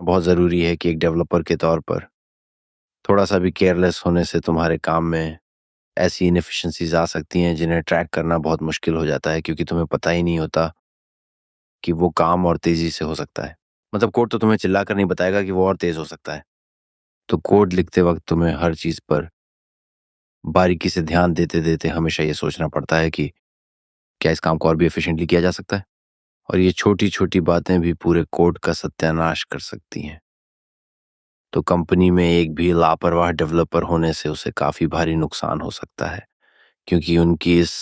बहुत ज़रूरी है कि एक डेवलपर के तौर पर थोड़ा-सा भी केयरलेस होने से तुम्हारे काम में ऐसी इनएफिशिएंसीज़ आ सकती हैं जिन्हें ट्रैक करना बहुत मुश्किल हो जाता है, क्योंकि तुम्हें पता ही नहीं होता कि वो काम और तेज़ी से हो सकता है। मतलब कोड तो तुम्हें चिल्ला कर नहीं बताएगा कि वो और तेज़ हो सकता है। तो कोड लिखते वक़्त तुम्हें हर चीज़ पर बारीकी से ध्यान देते-देते हमेशा ये सोचना पड़ता है कि क्या इस काम को और भी एफ़िशिएंटली किया जा सकता है? और ये छोटी-छोटी बातें भी पूरे कोड का सत्यानाश कर सकती हैं। तो कंपनी में एक भी लापरवाह डेवलपर होने से उसे काफ़ी भारी नुकसान हो सकता है, क्योंकि उनकी इस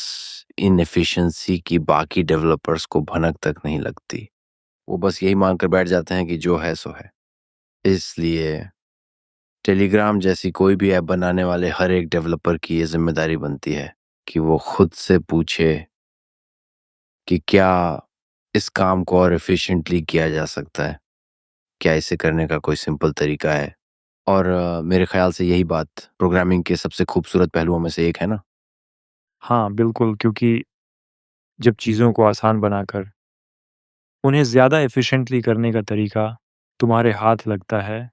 इनएफिशिएंसी की बाकी डेवलपर्स को भनक तक नहीं लगती। वो बस यही मान कर बैठ जाते हैं कि जो है सो है। इसलिए टेलीग्राम जैसी कोई भी ऐप बनाने वाले हर एक डेवलपर की ये ज़िम्मेदारी बनती है कि वो खुद से पूछे कि क्या इस काम को और एफ़िशिएंटली किया जा सकता है? क्या इसे करने का कोई सिंपल तरीका है? और मेरे ख़्याल से यही बात प्रोग्रामिंग के सबसे खूबसूरत पहलुओं में से एक है ना? हाँ, बिल्कुल, क्योंकि जब चीज़ों को आसान बनाकर उन्हें ज़्यादा एफ़िशिएंटली करने का तरीका तुम्हारे हाथ लगता है,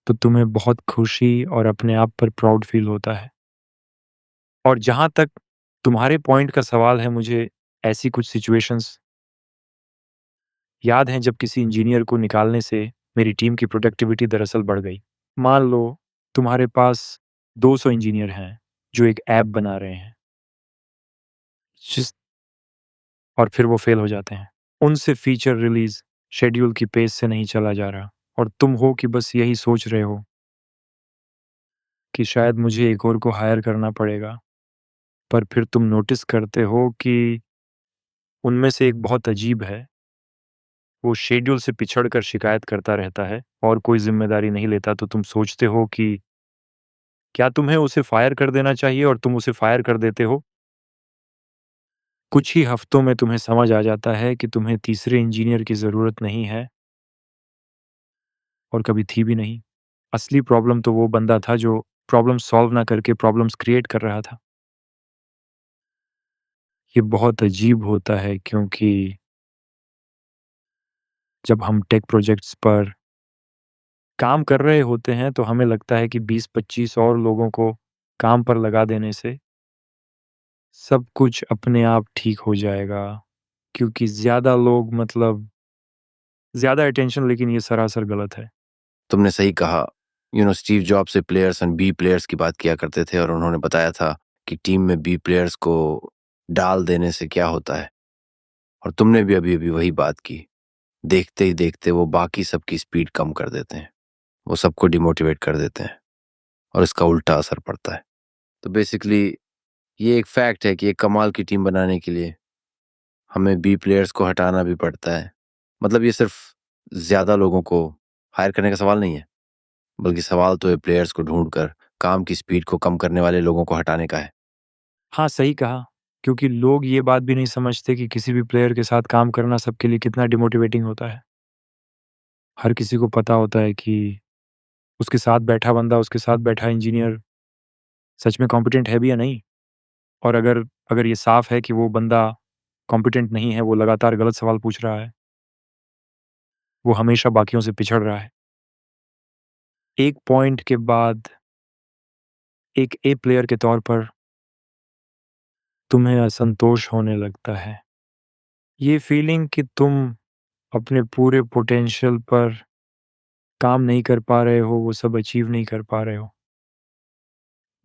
तो तुम्हें बहुत खुशी और अपने आप पर प्राउड फ़ील होता है। और जहाँ तक तुम्हारे पॉइंट का सवाल है, मुझे ऐसी कुछ सिचुएशंस याद हैं जब किसी इंजीनियर को निकालने से मेरी टीम की प्रोडक्टिविटी दरअसल बढ़ गई। मान लो तुम्हारे पास 200 इंजीनियर हैं जो एक ऐप बना रहे हैं, जिस और फिर वो फेल हो जाते हैं। उनसे फीचर रिलीज़ शेड्यूल की पेस से नहीं चला जा रहा और तुम हो कि बस यही सोच रहे हो कि शायद मुझे एक और को हायर करना पड़ेगा। पर फिर तुम नोटिस करते हो कि उनमें से एक बहुत अजीब है। वो शेड्यूल से पिछड़ कर शिकायत करता रहता है और कोई ज़िम्मेदारी नहीं लेता, तो तुम सोचते हो कि क्या तुम्हें उसे फायर कर देना चाहिए, और तुम उसे फायर कर देते हो। कुछ ही हफ्तों में तुम्हें समझ आ जाता है कि तुम्हें तीसरे इंजीनियर की ज़रूरत नहीं है और कभी थी भी नहीं। असली प्रॉब्लम तो वो बंदा था जो प्रॉब्लम सॉल्व ना करके प्रॉब्लम्स क्रिएट कर रहा था। ये बहुत अजीब होता है क्योंकि जब हम टेक प्रोजेक्ट्स पर काम कर रहे होते हैं तो हमें लगता है कि 20-25 और लोगों को काम पर लगा देने से सब कुछ अपने आप ठीक हो जाएगा, क्योंकि ज़्यादा लोग मतलब ज़्यादा अटेंशन, लेकिन ये सरासर गलत है। तुमने सही कहा। स्टीव जॉब्स से प्लेयर्स एंड बी प्लेयर्स की बात किया करते थे, और उन्होंने बताया था कि टीम में बी प्लेयर्स को डाल देने से क्या होता है। और तुमने भी अभी-अभी वही बात की। देखते ही देखते वो बाकी सबकी स्पीड कम कर देते हैं। वो सबको डिमोटिवेट कर देते हैं और इसका उल्टा असर पड़ता है। तो बेसिकली ये एक फैक्ट है कि एक कमाल की टीम बनाने के लिए हमें बी प्लेयर्स को हटाना भी पड़ता है। मतलब ये सिर्फ ज़्यादा लोगों को हायर करने का सवाल नहीं है, बल्कि सवाल तो ये प्लेयर्स को ढूँढकर काम की स्पीड को कम करने वाले लोगों को हटाने का है। हाँ, सही कहा, क्योंकि लोग ये बात भी नहीं समझते कि किसी भी प्लेयर के साथ काम करना सबके लिए कितना डिमोटिवेटिंग होता है। हर किसी को पता होता है कि उसके साथ बैठा बंदा, उसके साथ बैठा इंजीनियर सच में कॉम्पिटेंट है भी या नहीं? और अगर अगर ये साफ़ है कि वो बंदा कॉम्पिटेंट नहीं है, वो लगातार गलत सवाल पूछ रहा है, वो हमेशा बाकियों से पिछड़ रहा है। एक पॉइंट के बाद एक ए प्लेयर के तौर पर तुम्हें असंतोष होने लगता है। ये फीलिंग कि तुम अपने पूरे पोटेंशियल पर काम नहीं कर पा रहे हो, वो सब अचीव नहीं कर पा रहे हो,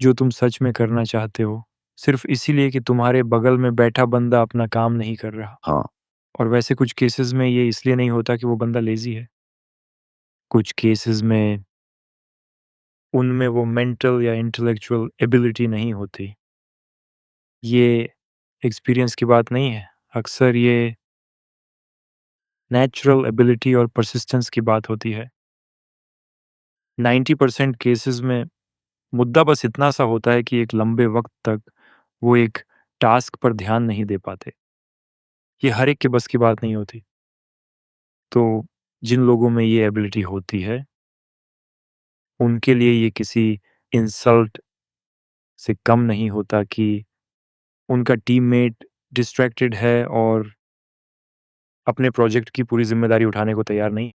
जो तुम सच में करना चाहते हो, सिर्फ़ इसीलिए कि तुम्हारे बगल में बैठा बंदा अपना काम नहीं कर रहा। हाँ, और वैसे कुछ केसेज़ में ये इसलिए नहीं होता कि वो बंदा लेज़ी है। कुछ केसेज़ में उनमें वो मेंटल या इंटेलेक्चुअल एबिलिटी नहीं होती। ये एक्सपीरियंस की बात नहीं है। अक्सर ये नेचुरल एबिलिटी और परसिस्टेंस की बात होती है। 90% केसेज़ में मुद्दा बस इतना सा होता है कि एक लंबे वक़्त तक वो एक टास्क पर ध्यान नहीं दे पाते। ये हर एक के बस की बात नहीं होती। तो जिन लोगों में ये एबिलिटी होती है, उनके लिए ये किसी इंसल्ट से कम नहीं होता कि उनका टीममेट डिस्ट्रैक्टेड है और अपने प्रोजेक्ट की पूरी ज़िम्मेदारी उठाने को तैयार नहीं।